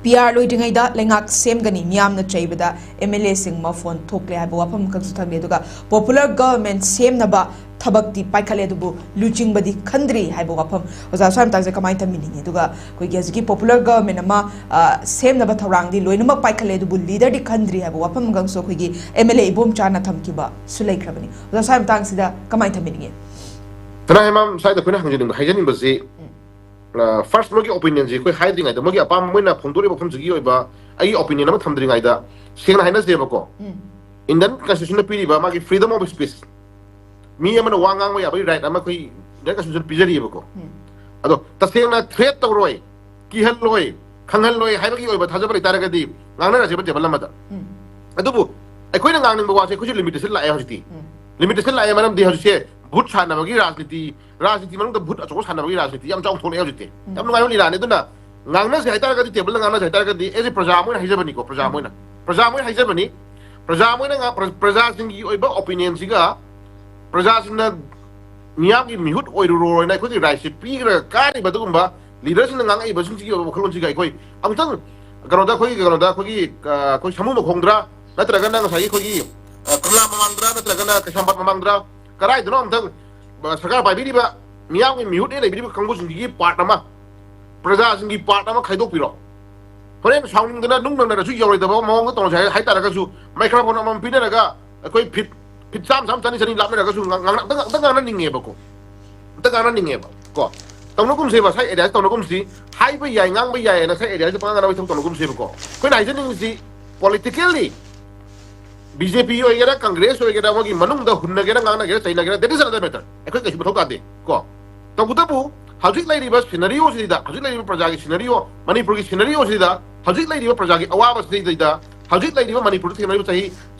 PR loidingayda lengak semgani miyamna chaibada MLA sing ma phone thokle haiba wafam kan su thangbe duga popular government semnaba thabakti paikhale dubu luching badi khandri haiba wafam oza sam tangse kamai taminingi duga koi gi popular government ama semnaba thorangdi loinama paikhale dubu leader di khandri haiba wafam gang so koi gi MLA ibom chana thamkiba sulai khrabani oza sam tangsida kamai taminingi tana hemam sai da kuna hangjening haijaning bazi first mogi opinion ji koi hiding ai da mogi apam moina phongdori ba phomji gi ba ai opinion ama thamdring ai da sengna haina je ba ko Indian constitution na piri ba magi freedom of speech mi amana wangang ya ba right ama koi Indian constitution pijari ba ko ado tasengna threat to roi ki hal loi khangal loi haiba gi oi ba thaja ba itara ga di ngangna ra je ba jebal lamada adubu ai koi na ngangning ba wa se koi limitation la ai hojiti limitation la ai manam di hojise भूत सानबगी राजनीति मनुंग भूत अचो सानबगी राजनीति याम चाउ थोने हजते याम नुगाय होली राने दुना ngang से हाइतार गदि table ngang से हाइतार गदि as प्रजा मोइन हाइजबनी को प्रजा मोइन हाइजबनी प्रजा मोइन प्रजा सिंगी ओइबा ओपिनियन सिगा प्रजा सिंना मियाम की मिहुत ओइरु रोइना खोदि राइट पीग्रा कारि बदुगुम्बा लीडर सिंना ngang ai बसिंग सिगी वखलोन सिगा खोइ अमतंग गरोदा खोइ कोइ समु मखोंद्रा नत्रगा नंग साइ खोइ कमला ममांद्रा नत्रगा कशंपत ममांद्रा karai dino amtang sarkar bai biri ba miyam ki mihut ne biri ba kangbu singi part nama praja singi part nama khaidok piro horen sounding dana nung nang na su yori da ba mong ko tong sai hai ta ga su microphone am pin na ga koi fit sam tani sani lap na ga su ngang tang na ninge ba ko tang na ninge ba ko tong no kum se ba sai area tong no kum si hai ba yai ngang ba yai na sai area pa na ba tong no kum se ba ko koi nai jen ning si politically BJP होएगा कांग्रेस होएगा मोगी मनुंग the हुन्नगेरा ngang गेरा China गेरा that is another matter एखै कैसे बथौ कादे को तो गुतबु हजिक लाइरिबा scenario सिदा हजिक लाइरिबा प्रजा की सिनेरियो मणिपुर की सिनेरियो सिदा हजिक लाइरिबा प्रजा की अवाब सिदा हजिक लाइरिबा मणिपुर की सिनेरियो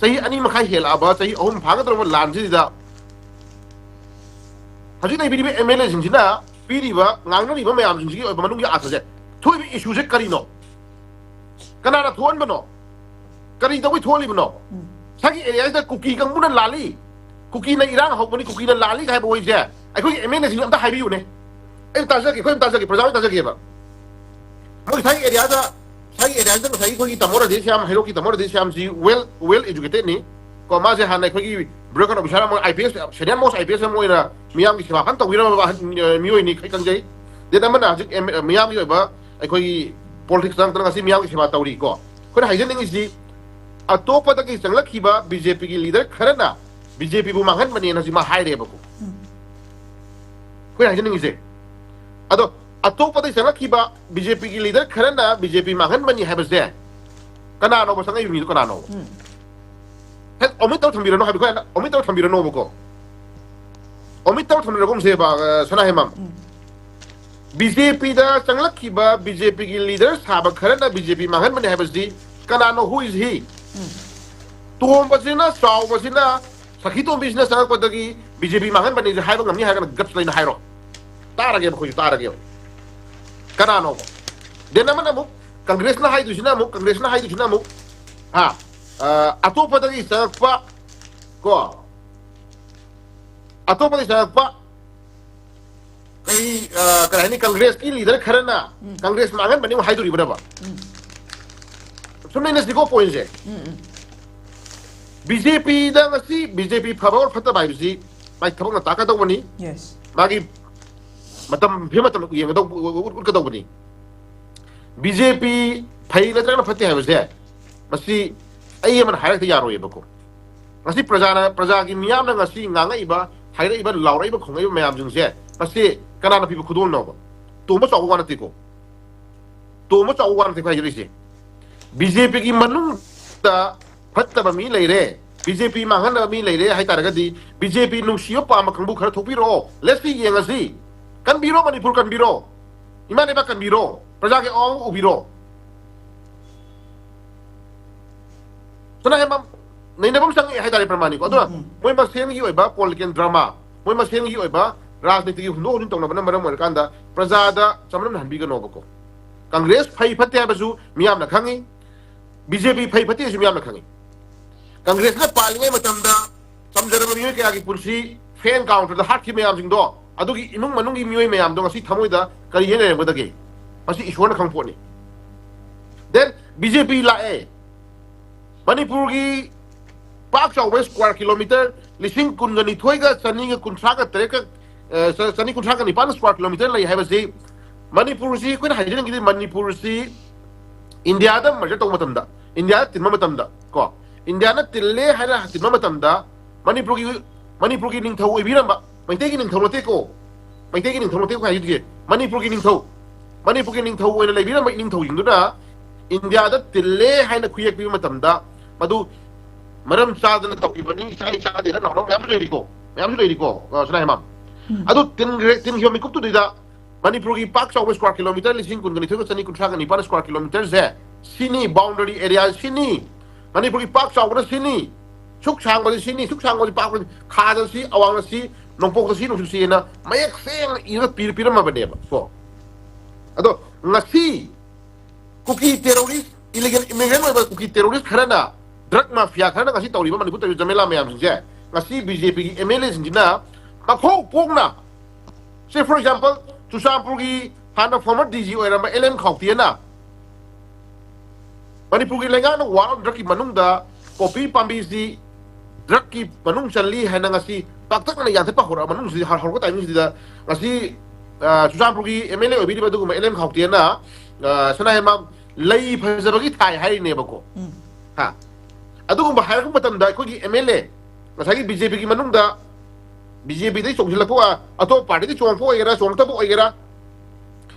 सही अनि मखाइ हेलाबा सही अहुम भागद्रब लान सिदा हजिक लाइरिबा MLA सिंजिना पीरिबा ngangnरिबा मयाम सिंजि ओइ मनुंग की आथजे थोइ इशू से करिनो कनारा थोन बनो करि दबै थोलि बनो सागी एरिया दा कुकी कंगुना लाली कुकी ना इरांग होबनी कुकी ना लाली काय बोइ जे अखोइ MLA सिंग अमता हाइबियु ने ए ताजगी खोइ ताजगी प्रजा ताजगी बा मोइ सागी एरिया दा सागी खोइ तमोरा दे श्याम हेरो की तमोरा दे श्याम जी वेल एजुकेटेड नि को मा जे हानाय खोइ ब्रोकन अफिसर मो IPS सेनियर मोस्ट IPS मोइना मियाम की सेवा फन तविरा बा मियोइ नि खै कंजै दे दमना हजिक मियाम की बा अखोइ पॉलिटिक्स तंग तंग असि मियाम की सेवा तौरी को खोइ हाइजेनिंग इज दी अतोपदगी चंगलखिबा बीजेपी की लीडर खरना बीजेपी बु मांगन बने नजिमा हाइरे बको कोइ हाइजनिंग इसे अदो अतोपदगी चंगलखिबा बीजेपी की लीडर खरना बीजेपी मांगन बने हाइबसे कनानो बसंग युनि कनानो हे अमिताभ थंबिरनो हाइबको अमिताभ थंबिरनो बको अमिताभ थंबिरनो से बा सना हेमम बीजेपी दा चंगलखिबा बीजेपी की लीडर साबा खरना बीजेपी मांगन बने हाइबसे कनानो हु इज ही तुम बसिना साउ बसिना सखी तो बिजनेस संग पदगी बीजेपी मांगन बने हाइब ngमनि हागन गप्स लाइन हाइरो तारगे बखो तारगे कनानो देना मन मु कांग्रेस ना हाइदुसिना मु हा अतो पदगी सकपा को अतो पदगी सकपा कई कहनी कांग्रेस की लीडर खरना कांग्रेस मांगन बने हाइदुरि बडबा सुनने निको पॉइंट है बीजेपी दा ngasi बीजेपी फबोर फता बाइबसी माइ थबक ना ताका दवनी yes मागी मतम भेमतम येंग दव उर कदवनी बीजेपी फै नत्रन फते हाबसे मसी अय मन हारक यारो येबको ngasi प्रजा की मियाम ना ngasi ngangai ba हाइरे इबा लाउरै बा खोंगै मयाम जुंसे मसी कनाना पिबो खुदोल नो तो म चाउ वाना तिको हाइरिसे बीजेपी की मनुंग दा फत्तबा मी लेरे बीजेपी मांगन मी लेरे हाइ तारगदी बीजेपी नुसियो पाम खंबु खर थोपिरो लेट्स सी येंगसी कनबिरो मणिपुर कनबिरो इमाने बा कनबिरो प्रजा के औ उबिरो सना हेम नैनबम संग हाइ तारे प्रमाणिक अदो मोय मसेन की ओइबा पॉलिटिकल ड्रामा मोय मसेन की ओइबा राजनीति की हुंदो हुन तंगना बना मरम कांदा प्रजा दा चमरम हनबी गनो बको कांग्रेस फै फते हाबसु मियाम ना खंगी बीजेपी फै फते सु मियाम ना खंगी कांग्रेस ना पालिंगे मतमदा समजरब मियोय के आगे पुरसी फैन काउंटर दा हाथ की मियाम सिंग दो अदुगी इमुंग मनुंगी मियोय मियाम दो ngasi थमोय दा करि हेने बदगे मसी ईश्वर ना खंगपोनी then BJP lae Manipur gi pak chaw square kilometer lising kun gani thoi ga chani ga kunthra ga tere ka chani kunthra ga nipan square kilometer lai hai ba si Manipur si kun hajin gi Manipur si India da merger to matam da India tin matam da ko India na tille hana tin matam da Manipur gi ning thau e biram ba mai te gi ning thau lote ko mai te gi ning thau lote ko hai gi Manipur gi ning thau we na lai biram mai ning thau ing da India da tille hana khuyak bi matam da madu maram chadana tawibani sai chade na no yam joi ko sanai mam adu tin hyomi kup tu dida Manipur gi pak chaw square kilometer lising kun gani thego chani kun thraga ni pan square kilometer ze sini boundary area sini Manipur gi pak chaw na sini suk chang ba sini suk chang ba pak kha da si awang si nongpok da si nong si na mayak seng ira pir ma bane ba so ado ngasi kuki terrorist illegal immigrant ba kuki terrorist kharana drug mafia khana ngasi tawri ba Manipur tawi jamela mayam sinje ngasi BJP gi MLA sinjina makhok pokna say for example Chusampur gi hana former DG oiramba LM Khawtiana Manipur gi lenga na war drug ki manung da kopi pambi si drug ki manung challi hana ngasi paktak na yan pa hora manung si har ko time si da ngasi Chusampur gi MLA obi ba du LM Khawtiana sana hema lei phajabagi thai hai ne bako ha adugumba hairku matamda aikogi MLA ngasagi BJP gi manungda BJP dai chongsilakpo ato party dai chongpo oigera chongtabo oigera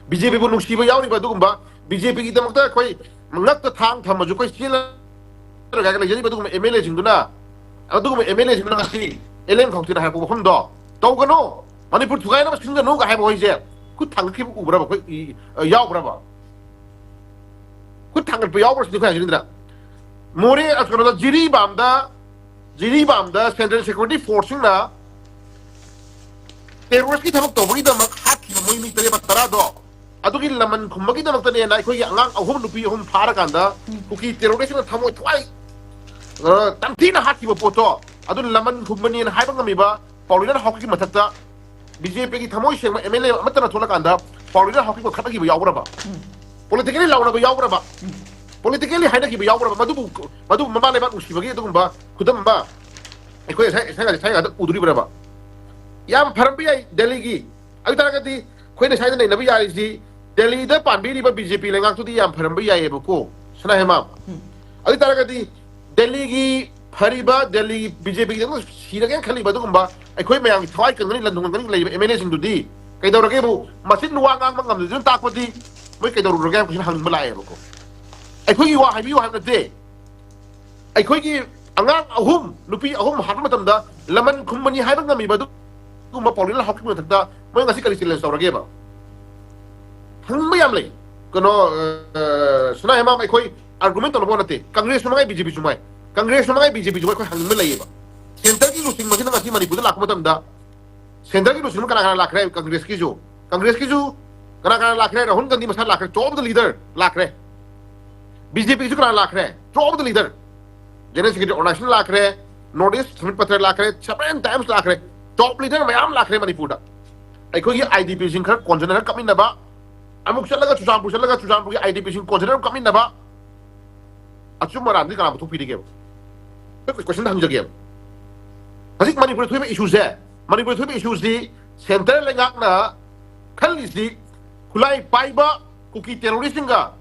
BJP bu nungsiba yauri ba adugumba BJP gi damakta koi ngakta thang thamaju koi sila ga ga jani ba adugumba MLA jingduna adugumba MLA jingduna ngasi LM khongtina hairku homdo tawgano Manipur thugai na singa no ga hai boise ku thangki bu ubra ba koi yaw bra ba ku thangal pe yaw bra singa jindra more askono da jiri bamda central security forcing na terrorist ki thabak tawagi da mak hat ki moi mi tere batara do adu ki laman khumagi da mak tane na khoi angang ahum lupi ahum phara kanda kuki terrorist na thamoi thwai tamti na hat ki poto adu laman khumani na haiba ngami ba paulina hoki ki mathata BJP ki thamoi shema MLA amatana thola kanda paulina hoki ko khatagi ba yawra ba politically launa ba yawra ba politically haida ki yaw madu mama le ba usibagi dugumba khudam ba ekoi sai ga uduri ba yam pharambi ai Delhi gi ai tara gati khoi na sai da nei nabi yari si Delhi da panbi ri ba BJP le ngak tu di yam pharambi ai ba ko sana hema ai tara gati Delhi gi phariba Delhi BJP gi no sira gen khali ba dugumba ekoi mayang thwai kan ni landung kan lei MLA sing du di kai dawra ke bu masin nuwa ngang mangam jun tak pati moi kai dawra ga ko hang malai ba ko aikogi wa haibi wa hamnate aikogi angang ahum nupi ahum har matamda laman khumani haiba ngami badu kuma paulina hokki ma thakta moi ngasi kali challenge tawrage ba hangma yam lei kono suna hema aikoi argument to bonate congress numangai BJP chumai ko hangma lei ba center ki lusing magina ngasi Manipur lak matamda center ki lusing kana lakre congress ki ju kana lakre Rahul Gandhi masal lakre top the leader lakre BJP juga lakh rahe top the leader general secretary organization lakh rahe notice submit patra lakh rahe 7 times lakh rahe top leader mayam lakh rahe Manipur da aiko ye IDP sing khar convener kamin na ba amuk chalaga Chusampur ki IDP sing convener kamin na ba achu maran di kana thu pidi ge question hang jage asik Manipur thu issues di center lengak na khali si khulai paiba kuki terrorism ga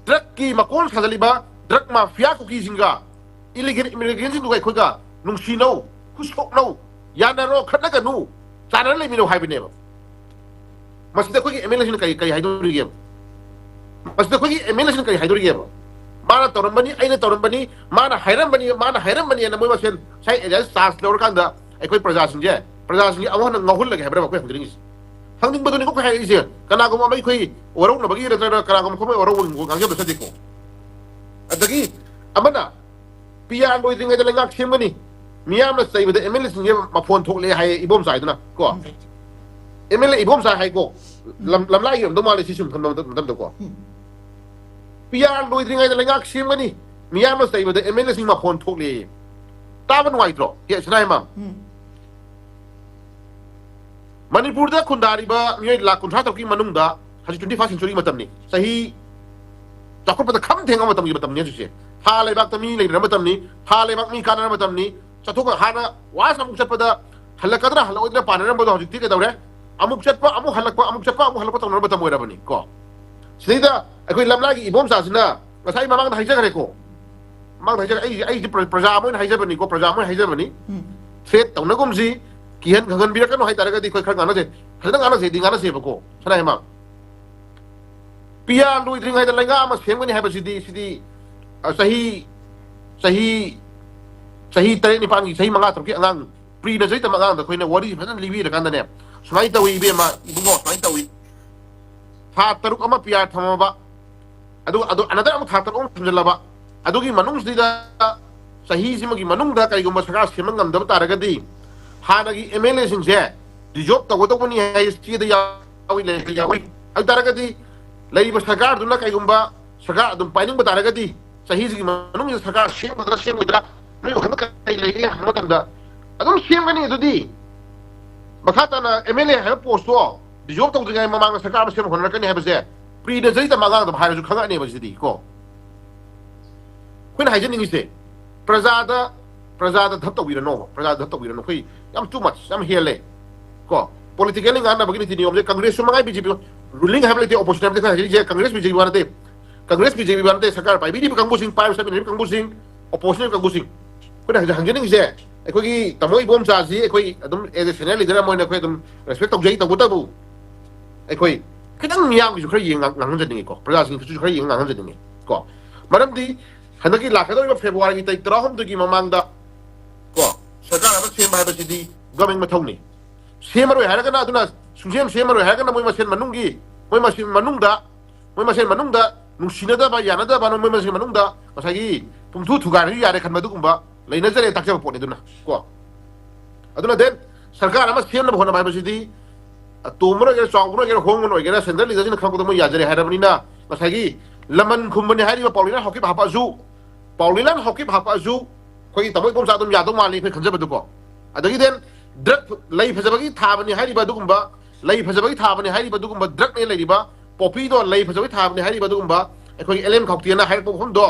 drug ki makon khazaliba drug mafia ko ki singa illegal immigration du kai khoga nung sino kusok no yana ro khana ka nu chana le mi no hai bine ba masida ko ki MLA kai haiduri game masida ko ki MLA kai haiduri game mana torambani aina torambani mana hairam bani na moi masen sai ejas stars lor kanda ai koi prajasin awon ngahul lage habra ko hangring hangning baduni ko hai ise kana ko mai koi orong na bagi ra kana ko mai orong ngangge ba sadiko adagi amana pian boy dinga de ngak semani miyam na sai bada MLA singe ma phone thok le hai ibom sai duna ko MLA ibom sai hai ko lam lai yom do ma le sisum tham dam ko pian boy dinga de ngak semani miyam na sai bada MLA sing ma phone thok le taban wai tro ye snai mam Manipur da khundari ba mi la kunthra to ki manung da haji 21st century matam ni sahi ꯆꯥꯎꯈꯠꯄꯗ ꯈꯝ ꯊꯦꯡꯉ ꯃꯇꯝꯒꯤ ꯃꯇꯝꯅꯤ ꯍꯧꯖꯤꯛꯁꯦ ꯊꯥ ꯂꯩꯕꯥꯛꯇ ꯃꯤ ꯂꯩꯅ ꯃꯇꯝꯅꯤ ꯊꯥ ꯂꯩꯕꯥꯛ ꯃꯤ ꯀꯥꯟꯅꯔ ꯃꯇꯝꯅꯤ ꯆꯠꯊꯣꯛ ꯍꯥꯟꯅ ꯋꯥꯁ ꯑꯃꯨꯛ ꯆꯠꯄꯗ ꯍꯜꯂꯛꯀꯗ꯭ꯔꯥ ꯍꯜꯂꯛꯑꯣꯏꯗ꯭ꯔꯥ ꯄꯥꯅꯔꯝꯕꯗꯣ ꯍꯧꯖꯤꯛꯇꯤ ꯀꯩꯗꯧꯔꯦ ꯑꯃꯨꯛ ꯆꯠꯄ ꯑꯃꯨꯛ ꯍꯜꯂꯛꯄ ꯑꯃꯨꯛ ꯆꯠꯄ ꯑꯃꯨꯛ ꯍꯜꯂꯛꯄ ꯇꯧꯅꯕ ꯃꯇꯝ ꯑꯣꯏꯔꯕꯅꯤ ꯀꯣ ꯁꯤꯗꯩꯗ ꯑꯩꯈꯣꯏ ꯂꯝꯂꯥꯏꯒꯤ ꯏꯕꯣꯝꯆꯥꯁꯤꯅ ꯉꯁꯥꯏ ꯃꯃꯥꯡꯗ ꯍꯥꯏꯖꯈ꯭ꯔꯦꯀꯣ ꯃꯃꯥꯡꯗ ꯍꯥꯏꯖꯈ꯭ꯔꯦ ꯑꯩꯁꯦ ꯄ꯭ꯔꯖꯥ ꯑꯃ ꯑꯣꯏꯅ ꯍꯥꯏꯖꯕꯅꯤꯀꯣ ꯄ꯭ꯔꯖꯥ ꯑꯃ ꯑꯣꯏꯅ ꯍꯥꯏꯖꯕꯅꯤ ꯊ꯭ꯔꯦꯠ ꯇꯧꯅꯒꯨꯝꯁꯤ ꯀꯤꯍꯟ ꯈꯪꯍꯟꯕꯤꯔꯛꯀꯅꯣ ꯍꯥꯏꯇꯥꯔꯒꯗꯤ ꯑꯩꯈꯣꯏ ꯈꯔ ꯉꯥꯟꯅꯁꯦ ꯐꯖꯅ ꯉꯥꯟꯅꯁꯦꯗꯤ ꯉꯥꯟꯅꯁꯦꯕꯀꯣ ꯁꯅꯥ ꯍꯦꯃꯥꯝ ꯄꯤꯌꯥ ꯂꯣꯏꯗ꯭ꯔꯤꯉꯩꯗ ꯂꯩꯉꯥꯛ ꯑꯃ ꯁꯦꯝꯒꯅꯤ ꯍꯥꯏꯕꯁꯤꯗꯤ ꯁꯤꯗꯤ ꯆꯍꯤ ꯆꯍꯤ ꯆꯍꯤ 7-9ꯒꯤ ꯆꯍꯤ 5-6ꯒꯤ ꯑꯉꯥꯡ ꯄ꯭ꯔꯤ ꯅꯖꯔꯤ ꯇꯝꯕ ꯑꯉꯥꯡꯗ ꯑꯩꯈꯣꯏꯅ ꯋꯥꯔꯤ ꯐꯖꯅ ꯂꯤꯕꯤꯔꯀꯥꯟꯗꯅꯦ ꯁꯨꯃꯥꯏꯅ ꯇꯧꯏ ꯏꯕꯦꯝꯃ ꯏꯕꯨꯡꯉꯣ ꯁꯨꯃꯥꯏꯅ ꯇꯧꯏ ꯊꯥ 3 ꯑꯃ ꯄꯤꯌꯥ ꯊꯝꯃꯕ ꯑꯗꯨ ꯑꯅꯗꯔ ꯑꯃꯨꯛ ꯊꯥ 3 ꯑꯃꯨꯛ ꯊꯝꯖꯤꯜꯂꯕ ꯑꯗꯨꯒꯤ ꯃꯅꯨꯡꯁꯤꯗ ꯆꯍꯤꯁꯤꯃꯒꯤ ꯃꯅꯨꯡꯗ ꯀꯩꯒꯨꯝꯕ ꯁꯔꯀꯥꯔ ꯁꯦꯝꯕ ꯉꯝꯗꯕ ꯇꯥꯔꯒꯗꯤ ꯍꯥꯟꯅꯒꯤ MLAꯁꯤꯡꯁꯦ ꯗꯤꯖꯣꯜꯕ ꯇꯧꯒꯗꯧꯕꯅꯤ ꯍꯥꯏ ꯆꯦꯗ ꯌꯥꯎꯏ ꯑꯗꯨ ꯇꯥꯔꯒꯗꯤ ꯂꯩꯔꯤꯕ ꯁꯔꯀꯥꯔꯗꯨꯅ ꯀꯩꯒꯨꯝꯕ ꯁꯔꯀꯥꯔ ꯑꯗꯨꯝ ꯄꯥꯏꯅꯤꯡꯕ ꯇꯥꯔꯒꯗꯤ ꯆꯍꯤꯁꯤꯒꯤ ꯃꯅꯨꯡꯁꯤꯗ ꯁꯔꯀꯥꯔ ꯁꯦꯝꯒꯗ꯭ꯔꯥ ꯁꯦꯝꯃꯣꯏꯗ꯭ꯔꯥ ꯅꯣꯏ ꯋꯥꯈꯜꯗ ꯀꯔꯤ ꯂꯩꯒꯦ ꯍꯪꯕ ꯃꯇꯝꯗ ꯑꯗꯨꯝ ꯁꯦꯝꯒꯅꯤ ꯑꯗꯨꯗꯤ ꯃꯈꯥ ꯇꯥꯅ MLA ꯍꯥꯏꯕ ꯄꯣꯁꯇꯣ ꯗꯤꯖꯣꯜꯕ ꯇꯧꯗ꯭ꯔꯤꯉꯩ ꯃꯃꯥꯡꯗ ꯁꯔꯀꯥꯔ ꯑꯃ ꯁꯦꯝꯕ ꯍꯣꯠꯅꯔꯛꯀꯅꯤ ꯍꯥꯏꯕꯁꯦ ꯄ꯭ꯔꯤ ꯅꯖꯔꯤ ꯇꯝꯕ ꯑꯉꯥꯡꯗ ꯍꯥꯏꯔꯁꯨ ꯈꯪꯉꯛꯅꯦꯕ ꯁꯤꯗꯤ ꯀꯣ ꯑꯩꯈꯣꯏꯅ ꯍꯥꯏꯖꯅꯤꯡꯉꯤꯁꯦ प्रजा धप तौरनो प्रजा धप तौरनो टू मच हेले को पोलिटिकल नीति नियम कांग्रेस बीजेपी रूलिंग है ओपोजिशन कांग्रेस बीजेपी वाले कांग्रेस बीजेपी वाले सरकार पाई कंगू कंगू ओपोजिशन कंगू हंजनीसे अखोई तमो इबोमचासी as a senior leader respect तौजई तबू अखोई खितंग मियामगिसु खर येंगांगजनिंगेको प्रजासिंगसु खर येंगांगजनिंगे को मरमदी हनकी लाखदो फेब्रुवारी की 13 की ममांगदा को सरकार अब सेम हाइबसिदी गवर्नमेंट मथौनी सेमरो हारगना अदुना सुसेम सेमरो हारगना मोय मसेन मनुंगी मोय मसेन मनुंगदा नुसिनदा बा यानदा बा मोय मसेन मनुंगदा मसागी पुंथु थुगारि यारे खनमदुगुंबा लेनजरे ताकसेब पोने दुना को अदुना देन सरकार अब सेम न होना हाइबसिदी तोमरो के चावरो के होंगनो के सेंट्रल लीडरसिन खंगदो मोय याजरे हारबनिना मसागी लमन खुंबनि हारिबा पौलिना हॉकी हापाजु पाउलिलान हॉकी हापाजु कोई तमोई बोमसा दुम यादो माली फे खंजबदुको अदगी देन ड्रग लई फजबगी थाबनि हारिबा दुगुंबा लई फजबगी थाबनि हारिबा दुगुंबा ड्रग ने लईरिबा पॉपी दो लई फजबगी थाबनि हारिबा दुगुंबा एखोई एलएम खाउटिना हाइरपो हमदो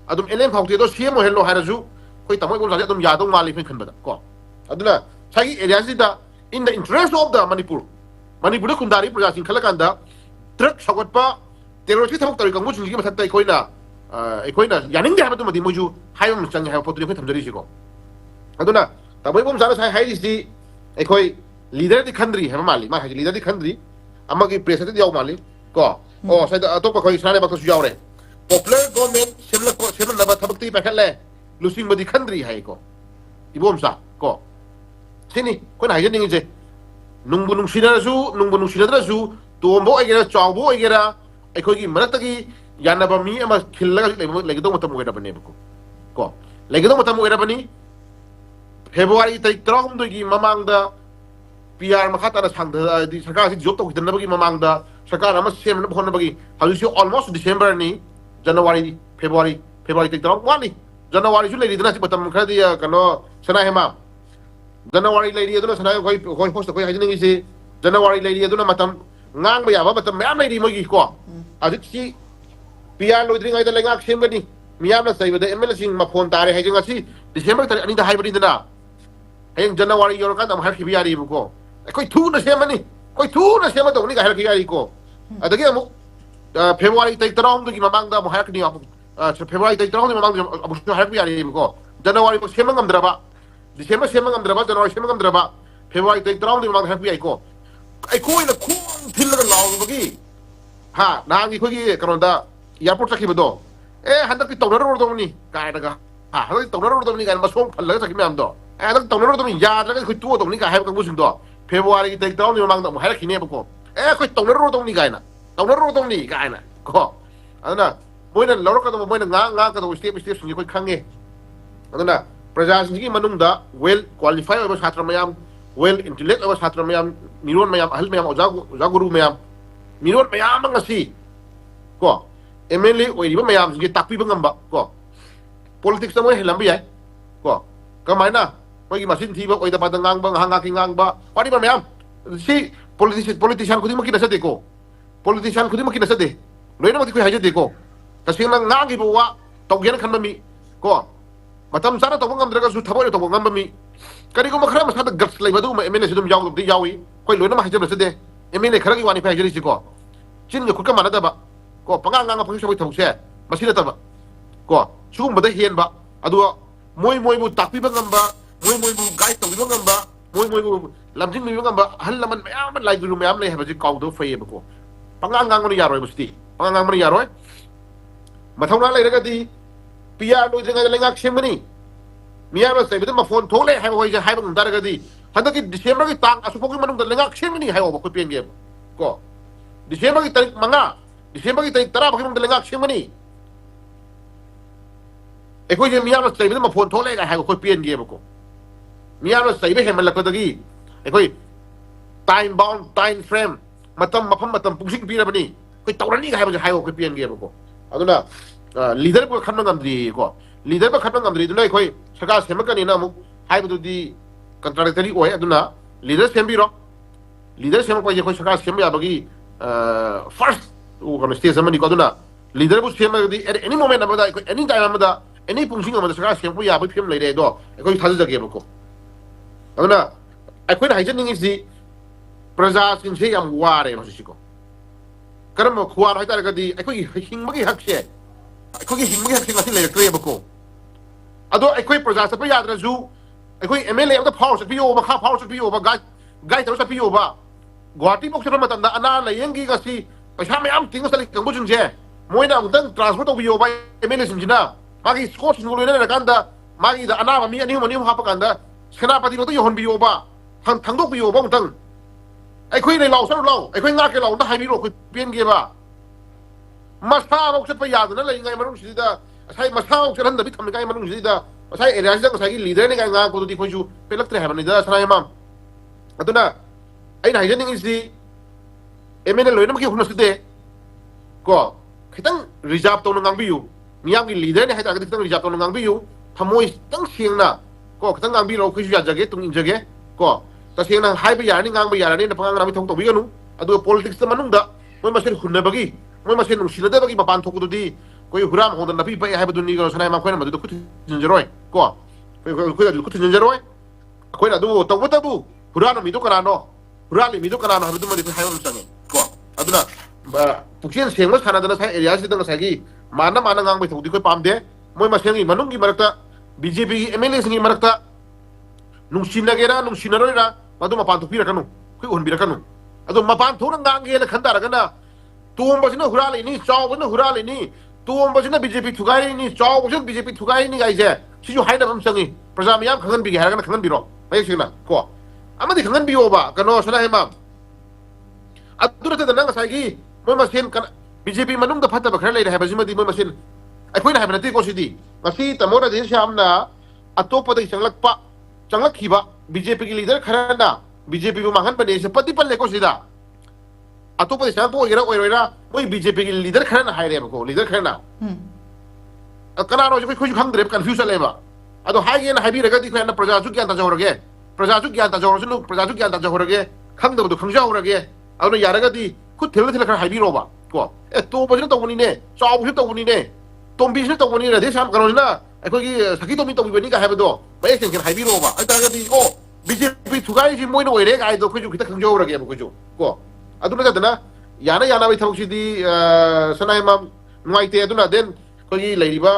अदुम एलएम खाउटि दो सीएम हेलो हारजु कोई तमोई बोमसा दुम यादो माली फे खनबदा को अदुना सागी एरियासिदा in the interest of the Manipur खुंदारी प्रजासिं खलकांदा ड्रग सगतपा टेरोरिस्ट थबक तरि कंगु सिंगी मथक्ता अखोइना यानिंग है मदुमदि मोजु हाइम चंग है पोतु थमजरिसिको अदुना तबई बोम जाना साइ हाइरिसि अखोइ लीडर दि खंद्री है माली मा हाइ लीडर दि खंद्री अमगी प्रेस दि याव माली को ओ साइड अतोप खोइ साने बक सु यावरे पॉपुलर गवर्नमेंट सेमलबा थबक्ति पैखले लुसिंग बदि खंद्री है को इबोम सा को सिनी कोन हाइजनिंग जे नुंगबु नुंसिनद्रसु तोंबो अगेरा चावबो अगेरा अखोइगी मनतगी यानबा मी अमा खिल्लगा लेगदो मतम ओइरबने को लेगदो मतम ओइरबनी फेब्रुवारी 13 की ममांगदा पीआर मखाता सांगदा दि सरकार जॉब तौदनबगी ममांगदा सरकार अमा सेमन होनबगी हजिसु ऑलमोस्ट डिसेंबर नि जनवरी फेब्रुवारी 13 वाली जनवरी सु लेरिदना सि मतम खरदि कनो सना हेमा जनवरी लेरि अदुना सना कोइ होस्ट कोइ हाइजनिंग से जनवरी लेरि अदुना मतम ngang ba yaba matam ma'am nei mogi ko adik si pia loidring ai da lengak sem gani miyam na sai bada ML sing ma phone tare hai jinga si December tare ani da hai bari dana hayang January yor kan am har khibi ari ko koi thu na sem ani koi thu na sem to ni ga har khibi ari ko adagi amu February tai tarong du ki mamang da mo har kni amu February tai tarong ni mamang amu har khibi ari ko January ko sem ngam draba December sem ngam draba January sem ngam draba February tai tarong ni mamang har khibi ai ko ai koi na khun thil la law bagi ha nang gi khogi kanonda airport चखिबदो ए हंदक तौनरो दोमनी कायदगा हा हंदक तौनरो दोमनी गान मसों फल्लगा चखि म्याम दो ए हंदक तौनरो दोमनी यादरगा खै तुओ दोमनी का हाइब कंगु सिंदो फेब्रुवारी की 13 नि मांग दो हाइर खिने बको ए खै तौनरो दोमनी गायना तौनरो दोमनी गायना को अदना मोइना लौरक दो मोइना nga का दो स्टेप सिंग खै खंगे अदना प्रजा सिंगी मनुंगदा वेल क्वालिफाई ओबा छात्र मयाम वेल इंटेलेक्ट ओबा छात्र मयाम मिरोन मयाम अहल मयाम ओजागुरु मयाम मिरोन मयाम ngasi को MLA ओइरिबा मयाम सिंगे ताकपिबा ngamba को पॉलिटिक्स त मोय हेलम बियाय को कमाइना मोगी मसिन थीबा ओइदा पादा ngang hanga ki ngang ba पानी बा मयाम si politician खुदिमा कि नसदे को politician खुदिमा कि नसदे लोइना मति कोइ हाइजे देखो tasing ngangi bawa taugen kan mami ko matam sana tawang ngam su thabo tawang ngam mami kari ko makhara masada guts lai badu MLA sidum yaw di yawi koi loina ma hajab sede MLA khara gi wani fa hajari si ko chin ga kuka manada ba ko panga nga pang sabai thau se masina ta ba ko sugum bada hien ba adu moi bu takpi ba ngam ba moi bu gai taw ba ngam ba moi bu lamjing mi ngam ba hal laman mayam lai guru mayam lai ha ba ji kaw do fai ba ko panga nga ngoni yaroi busti panga nga ngoni yaroi mathawna lai raga di piya do jenga lengak semani miya ba sai bidama phone thole hai ba hai ba ngam raga di handa ki December ki tang asu pokki manung lengak semani hai ba ko pien ge ko December ki tarik manga December ki tarik tara pokki manung lengak semani ekoi je miya ba sai bidama phone thole ga hai ko pien ge ba ko miya ba sai be hemal la ko dagi ekoi time bound time frame matam mafam matam pungsing pi ra bani koi tawrani ga hai ko pien ge ba ko aduna leader ko khanna ngamdri ko leader ba khanna ngamdri duna khoi saka semakani na mu haibu di contradictory oi aduna leader sembiro leader sem ko je khoi saka sem ya bagi first u kono stage samani ko aduna leader bu sem di at any moment amada any time amada any pungsing amada saka sem pu ya ba phim lai re do khoi thaja jage ba ko aduna khoi haijan ning is praja sin se yam ware ma si ko karam khuar hai tar ga di khoi hingmagi hak se khoi hingmagi hak se ngasi lai kre ba ko ado khoi praja sa pa yadra zu khoi MLA da power sa pio ba kha power sa pio ba gai tar sa pio ba gwati bok sa matam da ana la yengi ga si paisa me am ting sa lik bu jung je moina ungdang transport to pio ba MLA sim jina magi scotch ngulu na kan da magi da ana ma mi ani ma ni ha pa kan da senapati to yon pio ba thang dok pio ba ungdang khoi nei lau sa lau khoi nga ke lau da hai mi ro khoi pien ge ba masa bok sa pa yadra lai ngai marung si da sai masa bok sa han da bi tham ngai marung si da sai area da sai leader ne ga nga ko di khoi ju pelak tre ha ni da sanai mam aduna ai na hijaning is di MLA loina ma ki hunna side ko khitang reserve to ngang biu miyang gi leader ne ha ta khitang reserve to ngang biu thamoi tang siang na ko khitang ngang bi ro khoi ju ya jage tung in jage ko ta siang na hai ba ya ni ngang ba ya ni na pang ngang mi thong to bi ganu adu politics ta manung da moi masin hunna bagi moi masin nung sila da bagi mapan thok du di koi huram hong da na pi ba hai ba du ni ga sanai ma khoi na ma du khut jinjeroi ko koi da khut jinjeroi khoi na du to bu hurano mi du karano hurali mi du karano ha du ma di hai ma changi ko aduna ba pukien seng ma khana da sai area si da sai gi mana ngang ba thok di koi pam de moi ma sengi manung gi marakta BJP MLA singi marakta nung sinagera nung sinaroi madu mapan tu pira kanu koi on bira kanu ado mapan thurang ngang ge la khanda ra kana tuom basina hurali ni chaw basina hurali ni tuom basina BJP thugai ni chaw basina BJP thugai ni gai je siju haina bam sangi praja miyam khangan bi ha kana khangan biro bai sina ko amadi khangan bi oba kano sana hema adura ta nang sai gi moi masin kan BJP manung da phata ba khara lai ha ba jimadi moi masin ai khoi na ha banati ko sidi masi tamora din shamna atopa da changlak khiba BJP ki leader khara na BJP bu mangan bane se pati palle ko sida atopa de sa po gira oira moi BJP ki leader khara na haire ba ko leader khara na kana ro khoi khang drep confuse le ba ado hai ge na habi raga di khana praja ju gyan ta jawrage praja ju gyan ta jawrage nu praja ju gyan ta jawrage khang da bu khang jawrage ado yaraga di khu thel khara habi ro ba ko e to ba jin to buni ne chaw bu to buni ne tom bi to buni ra de sam karo na khoi gi saki to mi to bi ni ga ha ba do ba e ken habi ro ba ai ta ga di o BJP thugai ji moi no oire ga ai do khoi ju kita khang jawrage ba khoi ju ko aduna ga dana yana bai thau si di sanai mam nuai te aduna den khoi gi lai ba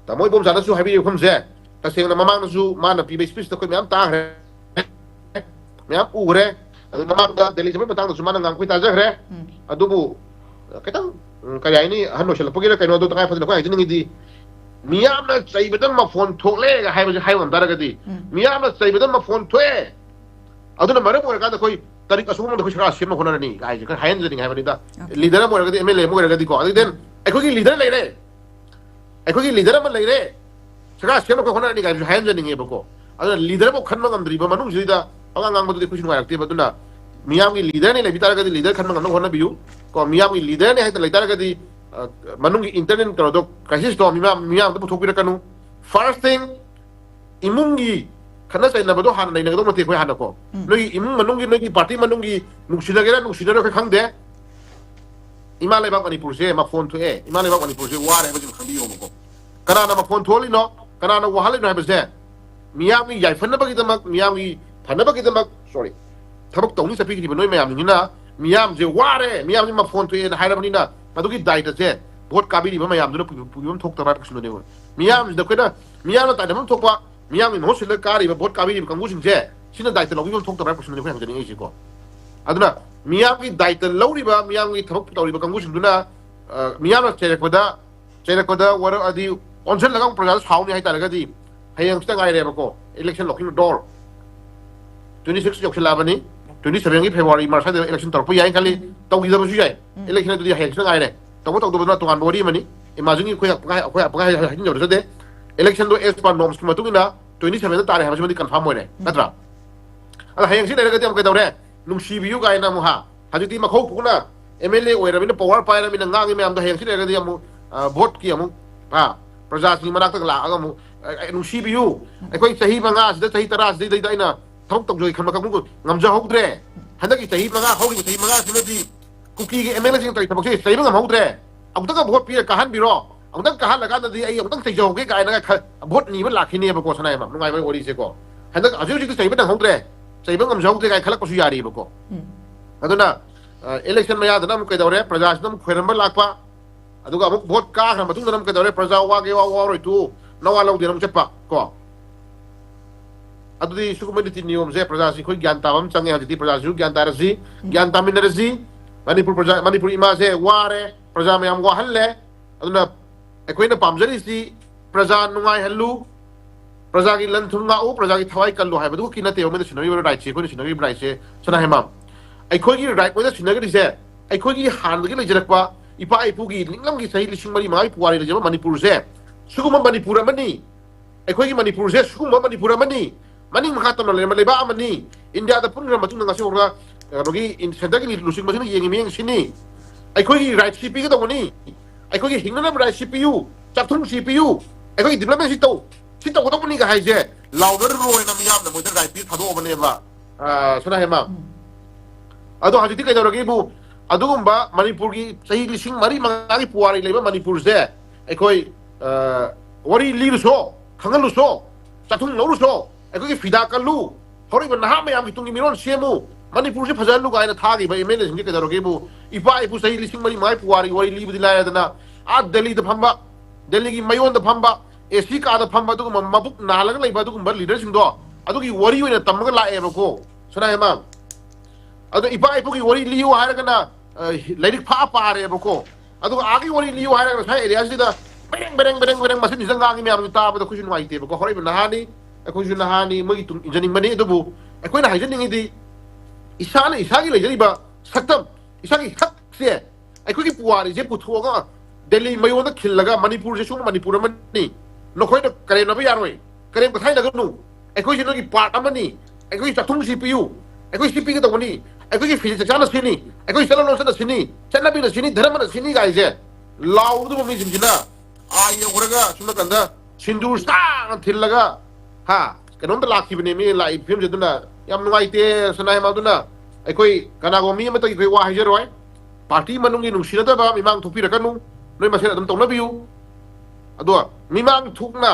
ta moi bom jana su habi khom je ta seng na mamang su mana pi be speech ta khoi myam ta hre myam u hre adu mamang da delhi jabe patang su mana ngang khoi ta ja hre adu bu ketang kaya ini hanu sel pogira kai no do ta kai fa ko ai jing di miyam na sai bedan ma phone thole ga hai ba hai wam dara ga di miyam na sai bedan ma phone thoe aduna mare mo ga da koi tarik asu mo da khoi shara sim no khona ni ga ai ka hayan jing hai ba ni da leader mo ga di MLA mo ga di ko adi den ai ko gi leader lai re ai ko gi leader ma lai re shara sim no khona ni ga hayan jing hai ba ko aduna leader mo khan ma ngam dri ba manung ji da anga ngang mo di khoi shwa rakti ba duna miyam gi leader ni lai bitara ga di leader khan ma ngam no khona biu ko miyam gi leader ni hai ta lai tara ga di manung internet karo do crisis do miyam to thok kanu first thing imungi khana sai na bado han nei na do mate khoi han ko noi imung manung gi noi party manung gi nungsina gera ko khang de ima lebak manipur se ma phone thoe ima lebak manipur se ware ba jim khandi yo ko kana na ma phone tholi no kana na wahale no ba se miyam gi yai fanna ba gi damak miyam gi fanna ba gi damak sorry thabak tawni sapi gi noi mayam ni na miyam je ware miyam ji ma phone thoe na haira bani na madugi dai ta se bot kabi di ba mayam du puyum thok ta ba kusno ne won miyam da ko na miyam na ta da thok ba miyam ni no sile kari ba bot kabi di kangu sing je sina dai ta logi thok ta ba kusno ne ko yang jani ngi ko aduna miyam gi dai ta lori ba miyam gi thabak tawri ba kangu sing du na miyam na chere ko da war adi onsen lagang praja sauni hai ta ga di hayang sta ngai re ba ko election locking door 26 yok labani 27 February March the election tor pu yai kali tau gi da su yai election du hayang sta ngai re tau tau do na tuan body mani imagine ko hai ni yo de election do as per norms kuma tu na 27 ta re ha mani confirm mo re natra ala hayang si re ga tiam ka daw re nung CBU ga ina mo ha hajuti ma khau pu na MLA oi ra min power pa ra min ngang mi am da hayang si re ga tiam vote ki amu ha praja si manak tak la aga mu nung CBU ai koi sahi manga sida sahi taras dei dai na thok tok joi khama ka mu ngam ja hok dre handa ki sahi manga hok ki sahi manga sima di kuki ge MLA sing tai tabak se sahi ngam hok dre ang tak vote pi ka han bi ro ang tak ka han la ga na di ai ang tak sai jo ge ga na ka vote ni ba la khini ba ko sanai ma ngai ba ori se ko handa aju ji sahi ba dang hok dre sahi ba ngam ja hok dre ga khalak ko su yari ba ko aduna election ma ya da nam kai dawre praja nam khairam ba lakpa aduga amuk vote ka kham matung nam kai dawre praja wa ge wa roi tu nawa lau dinam chepa ko adudi sukumadi niyom je praja si khoi gyan tabam change hajiti praja su gyan tarasi gyan taminarasi manipur ima je ware praja mayam wa halle aduna ekoina pamjari si praja nungai hallu praja gi lan thunga u praja gi thawai kallu hai badu ki na te omen sinari right che khoi sinari right che sana hema aikoi gi right ko sinari se aikoi gi han gi lejerakpa ipa ipu gi linglam gi sahi lising mari mai puari le jama manipur se suguma manipur amani aikoi gi manipur se suguma manipur amani maning makhatam le maleba amani india da punra matung nga si ora rogi in sendagi ni lusing masini yengi meng sini aikoi gi right cpu da woni aikoi gi hingna right cpu chapthum cpu aikoi gi development si to ko to ni ga haije lauder ro na miyam na mo da right pi thado bane ba suna hema ado hajiti kai da rogi bu adugumba manipur gi sahi lising mari mangai puari leba manipur se aikoi wari liru so khangalu so chathum loru so aikoi fida kallu hori ba naha mayam ki tungi miron semu manipur se phajal lu ga ina thagi ba MLA singi ke daroge bu ipa ipu sahi lising mari mai puari wari libu dilaya dana a Delhi da phamba Delhi gi mayon da phamba AC ka da phamba du mabuk nalaga leiba du bar leader sing do adu gi wari oina tamaga la e ba ko sana hema adu ipa ipu gi wari liu haraga na lairik pha pare ba ko adu agi wari liu haraga sai area sida bereng masin izanga ngi mi ta ba ko shin wai te ba ko hori nahani ko shin nahani magi tum injani mani do bu ko na hajin ngi di isana isagi le jari ba saktam isagi hak se ko ki puari je putho ga Delhi mayo da khillaga manipur je shung manipur mani no khoi da kare na ba yaroi kare ko thai da nu ko shin gi part amani ko ki chathum CPU ko CPU da woni ko ki physics chana sini ko sala no sana sini chana bi na sini dharma na sini ga je law du mi jimjina ai yoraga suma kanda sindur sang thillaga ha kanom da lakhi bne mi lai phim je duna yam nuai te sanai ma duna aikoi kana go mi ma ta koi wa hajer roi party manungi nung sira da ba mi mang thupi rakanu noi ma sera dum tong na biu ado mi mang thukna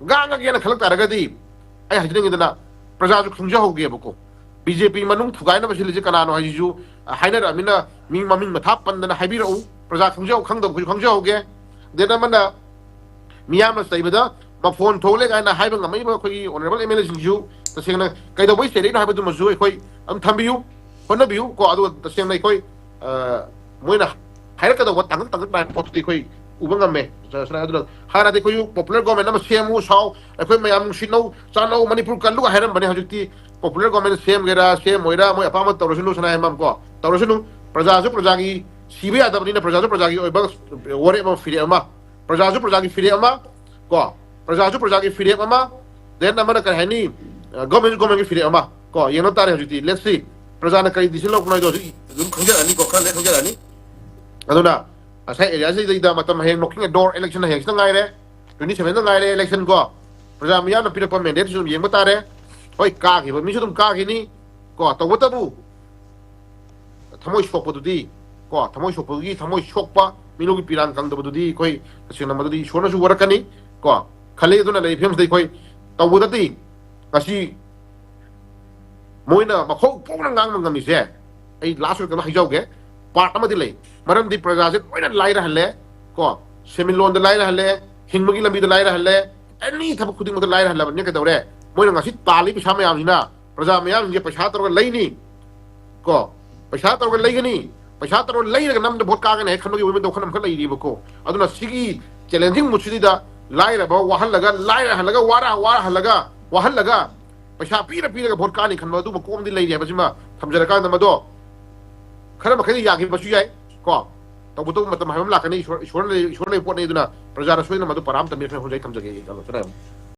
ga ga ge na khalak taraga di ai hajring idana praja ju khungja ho ge bako BJP manung thugai na ba sile je kana no haju haina ra mina mi maming ma thap pan dana habi ra u praja khungja khang da khungja ho ge dena mana miyam na saibada ma phone thole ga na haiba ngamai ba khoi honorable MLA singju tasengna kai da boy sere na haiba du mazu khoi am thambiu hona biu ko adu tasengna khoi moina haira ka da wat tang tang ban pot ti khoi ubang amme sana adu hara de khoi popular government na semu sau khoi mayam shinau chanau manipur kallu ga hairam bane hajuti popular government sem gera sem moira moi apama tawrosunu sana emam ko tawrosunu praja ju praja gi sibe adabni na praja ju praja gi oibang wore ma fire ama praja ju praja gi fire ama ko praja ju praja gi fire ama den na mana ka hani government gi fire ama ko yeno tare hajuti let's see praja na kai disilo kunai do dun khanja ani ko khale khanja ani aduna asai area sai da matam heng knocking a door election heng sa ngai re 27 na ngai re election ko praja miya na pira mandate su yeng matare hoi ka gi ba mi su dum ka gi ni ko to wata bu thamoi shop du di ko thamoi sokpagi thamoi sokpa minugi piran kang dabududi koi sina madudi shona su warakani ko khale duna lei phem dei koi tawudati kasi moina makhau pona ngang ngami se ai last week ma hijauge part amadi lei maram di praja se oina lai ra halle ko semilon de lai ra halle hingmagi lambi de lai ra halle any thabak khuding ma de lai ra halle ne ka dawre moina ngasi tali pisa mayam hina praja mayam je paisa tor lei ni ko paisa tor lei gani paisa tor lei ga nam de bot ka ga ne khanoi wi do khanam khan lei ri ko aduna sigi challenging muchidi da lai ra ba wahal laga lai ra halaga wara halaga wahal laga paisa pira ga bot ka ni khan ma du ma kom di lei ri ba sima thamjara ka na ma do khara ma khani ya gi ba su yai ko तब तो मतलब हम लाकने ईश्वर ने ईश्वर ने pot नहीं दुना प्रजा रसोई न मधु पराम तमिल में हो जाए कम जगह